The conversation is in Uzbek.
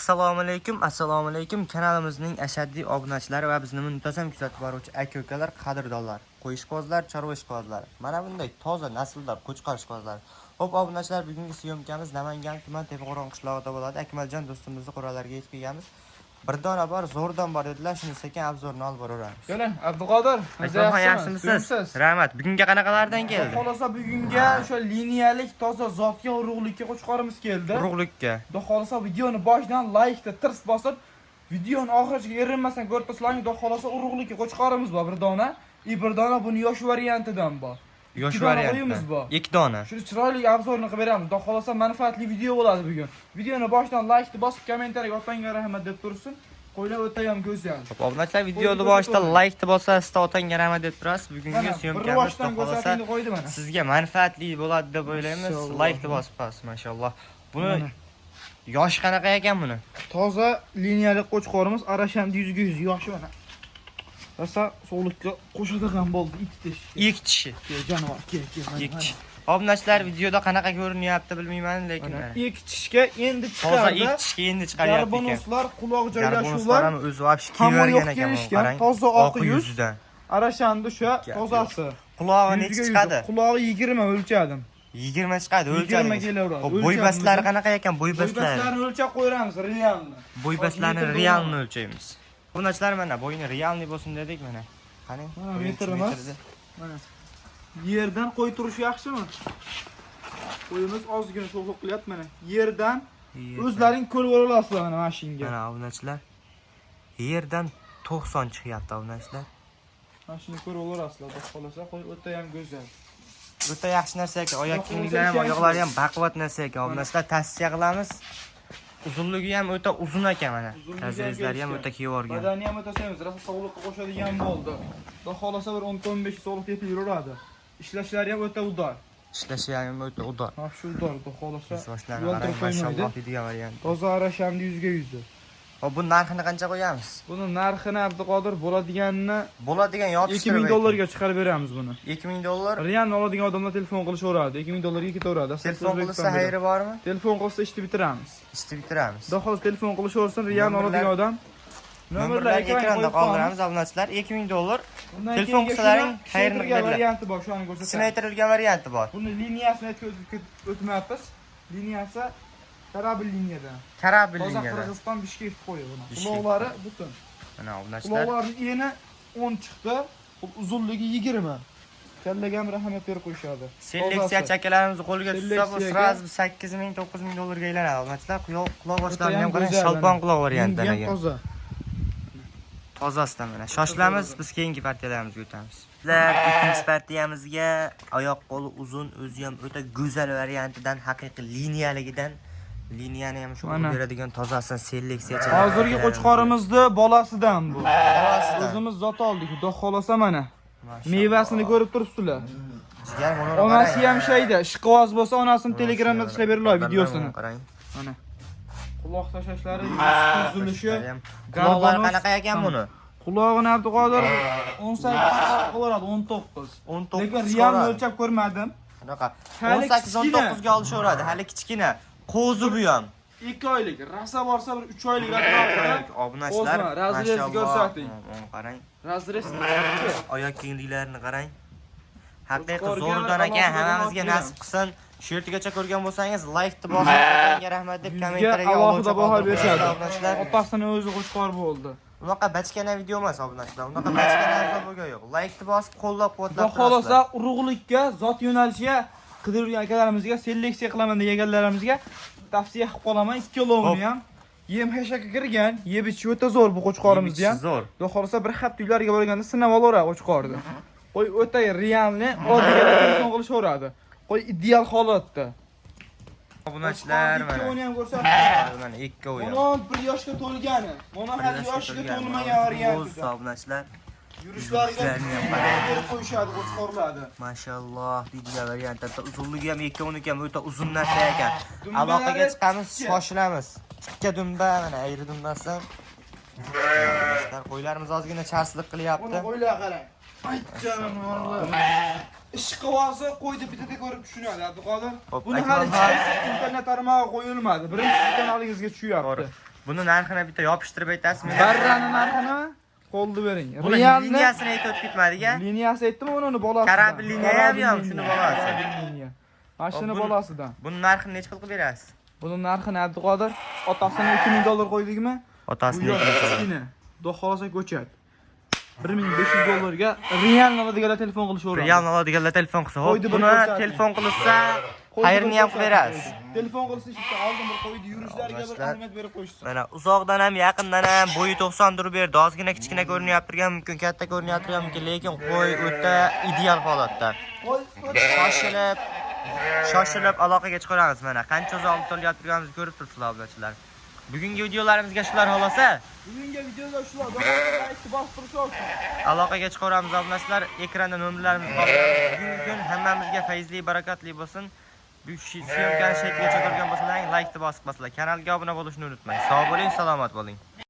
Assalomu alaykum. Kanalimizning ashaddiy obunachilari va bizni muntazam kuzatib boruvchi aka-ukalar, qadrdonlar, qo'yishqozlar, chorva ishqozlari. Mana bunday toza nasldor qo'chqor ishqozlari. Xo'p, obunachilar, bugungi syomkamiz Namangan tuman Tepaqo'rg'on qishlog'ida bo'ladi. Akmaljon do'stimizni qo'ralarga yetib kelganmiz. Bir dona bor, zo'rdan bor dedilar. Shuni sekin obzorni olib boraveramiz. Keling, Abduqodir, yaxshimisiz? Rahmat. Bugunga qanaqalardan keldi? Xohlasa bugunga o'sha liniyalik toza zotga urug'likka qo'chqorimiz keldi. Urug'likka. Xudo xohlasa videoni boshidan like-da tirs bosib, videoni oxiriga erinmasdan ko'rib tursalar, xudo xohlasa urug'likka qo'chqorimiz bor bir dona. Bir dona buni yosh variantidan bor. Yosh variantimiz bor. 2 dona. Shuni chiroyli obzorni qilib beramiz. Xudo xohlasa manfaatli video bo'ladi bugun. Videoni boshidan like bosib, kommentariyaga otangga rahmat deb tursin. Qo'ylar o'ta ham go'zal. Xo'p, obunachilar, videoni boshida like bosasiz, otangga rahmat deb turasiz. Bugungi syomkamiz xudo xohlasa sizga manfaatli bo'ladi deb o'ylaymiz. Like bosib qo'yasiz, maşallah. Buni yosh qanaqa ekan buni? Toza liniyalik qo'chqorimiz Arashamda 100 yoshi mana. Rosa sog'likka qo'shadigan bo'ldi, ikki tishi. Jonivor, ikki tishi. Obunachilar, videoda qanaqa ko'rinyapti bilmayman, lekin ikki tishga endi chiqadi. Toza ikki tishga endi chiqaryapti ekan. Bonuslar, quloq joylashuvlar ham o'zi vobshe kiyvergan ekan, qarang. Toza oq yuzidan. Arashamda o'sha tozasi. Qulog'i necha chiqadi? Qulog'i 20 o'lchadim. 20 chiqadi, o'lchadim. 20 kelaveradi. Xo'p, bo'ybaslari qanaqa ekan? Bo'ybaslarini o'lchab qo'yamiz, realni. Bo'ybaslarini realni o'lchaymiz. Obunachilar, mana bo'yini realni bo'lsin dedik, mana. Qani? Mana metr emas. Mana. Yerdan qo'y turish yaxshimi? Qo'yimiz ozgina sho'xlik qilyapti mana. Yerdan o'zlaring ko'rib olasizlar mana mashinga. Mana obunachilar. Yerdan 90 chiqyapti obunachilar. Mashina ko'rib olasizlar, xudo xolasa qo'y o'ta ham go'zal. O'ta yaxshi narsa ekan. Oyoq kiyimlari ham, oyoqlari ham baquvvat narsa ekan. Obunachilar, tavsiya qilamiz. Uzunligi ham o'ta uzun ekan mana. Tazrizlari ham o'ta keyorgan. Badani ham o'ta semiz, rosa sog'liqqa qo'shadigan bo'ldi. Xudo xolasa bir 10-15 sog'liq tepib yuraveradi. Ishlashlari ham o'ta udor. Ishlashi ham o'ta udor. Ha, shu udor, xudo xolasa. Yo'ltirib maşallah degan variant. Toza Arashamda 100 Hop, bu narxini qancha qo'yamiz? Buni narxini Abduqodir bo'ladigan yopishtirib 2000 dollarga chiqarib beramiz buni. 2000 dollar. Realni oladigan odamlar telefon qilishaveradi. 2000 dollarga ketaveradi. Telefon qilsa xayri bormi? Telefon qilsa ishni bitiramiz. Xudo xohlasa telefon qilishaversin, realni oladigan odam. Nomerlarni ekranda qoldiramiz, obunachilar. 2000 dollar. Telefon qilsalaring xayrini qiladi. Varianti bor, shuni ko'rsataman. Sinaytirilgan varianti bor. Buni liniyasini o'tmayapmiz. Liniyasi Karabil liniyadan. Qirg'iziston Bishkek qo'yi buni. Quloqlari butun. Mana obunachilar. Quloqlarining eni 10 chiqdi, uzunligi 20. Kallaga ham rahmat berib qo'yishadi. Seleksiyachi akalarimiz qo'lga tushsa, bu sразу 8000, 9000 dollarga aylanadi. Obunachilar, quloq boshlarini ham qarang, shalpon quloq variantidan ekan. Tozasidan mana. Shoshilamiz, biz keyingi partiyalarimizga o'tamiz. Bizlar ikkinchi partiyamizga oyoq qo'li uzun, o'zi ham o'ta go'zal variantidan, haqiqiy liniyaligidan liniyani ham shu beradigan tozasidan seleksiyachi. Hozirgi qo'chqorimizni bolasidan bu. O'zimiz zot oldik. Xudo xolasa mana. Mevasini ko'rib turibsizlar. Onasi ham shayda, ishqivoz bo'lsa, onasini Telegramda tashlab beriladi videosini. Mana. Quloq tashlashlari, uzilishi, quloqlari qanaqa ekan buni? Qulog'ini Abduqodir 18 qo'yadi, 19. Lekin realni o'lchab ko'rmadim. Qanaqa? 18-19 ga olishaveradi. Hali kichkina. Qo'zi bu ham. 2 oylik, rasa borsa bir 3 oylik atrofida. Obunachilar, razrez ko'rsating. Qarang. Razrez. Oyoq kiyimliklarini qarang. Haqiqiy zo'rdan ekan, hammamizga nasib qilsin. Shu yergacha ko'rgan bo'lsangiz, like bosib, otangga rahmat deb kommentariyaga alohida baho berishadi. Otasini o'zi qo'chqor bo'ldi. Unaqa bachkana video emas obunachilar. Unaqa bachkana narsa bo'lgan yo'q. Like bosib, qo'llab-quvvatlab turasizlar. Xohlasa urug'likka, zot yo'nalishiga qidirgan akalarimizga, seleksiya qilaman degan egallarimizga tavsiya qilib qolaman. Ikkalovini ham yem hashaka kirgan, yeb ichishi o'ta zo'r bu qo'chqorimizni ham. Xudo xolasa bir hafta uylarga borganda sinab olaveradi qo'chqorni. Qo'y o'ta realni, oddiy telefon qilishaveradi. Qo'y ideal holatda. Obunachilar mana. Ikkovini ham ko'rsatdim. Mana ikkovi ham. Mana 1 yoshga to'lgani. Mana hali yoshga to'lmagan varianti. Obunachilar. Yurishlariga berib qo'yishadi, qo'chqorladi. Mashalloh, video variantida uzunligi ham ikkovniki ham o'ta uzun narsa ekan. Aloqaga chiqamiz, shoshilamiz. Tikka dumba, mana ayri dumbasidan. Qo'ylarimiz ozgina charslik qilyapti. Buni qo'ylar qarang. Aytjanim Allah. Ishqivozi qo'ydi bitada ko'rib tushunadi Abduqodir. Buni hali internet tarmog'iga qo'yilmadi. Birinchi kanalingizga tushyapti. Buni narxini bitta yopishtirib aytasizmi? Barrani narxini qo'lda bering. Buni Realni liniyasini aytib ketmadiga. liniyasi aytdimi uni bolasi. Karabin liniya ham shuni bolasi. Mana shuni bolasidan. Buni narxini necha pul qilib berasiz? Buni narxini Abduqodir otasini $2000 qo'ydikmi? Otasini kichkina. Xudo xolasa ko'chat. $1500 ga real oladiganlar telefon qilishaveradi. Real oladiganlar telefon qilsa, hop, buni telefon qilsa, xayrini ham qilib berasiz. Telefon qilsa ishda oldin bir qo'ydi, yurishlariga bir ahamiyat berib qo'yishsin. Mana uzoqdan ham, yaqindan ham bo'yi 90 turib berdi. Ozgina kichkina ko'rinyapti turgan mumkin, katta ko'rinyapti turgan mumkin, lekin qo'y o'ta ideal holatda. Shoshilib aloqaga chiqaramiz mana. Qancha uzoqda olyapti turganimizni ko'rib turibsizlar obunachilar. Bugungi videolarimizga shular xolasa. Bugungi videoda shular. Like bostirib olsin. Aloqaga chiqaramiz obunachilar. Ekranda nomerlarimiz bor. Bugungi kun hammamizga fayzli, barakatli bo'lsin. Bu syomkani shekilga chiqargan bo'lsalar, like bosib qo'yinglar. Kanalga obuna bo'lishni unutmang. Sog' bo'ling, salomat bo'ling.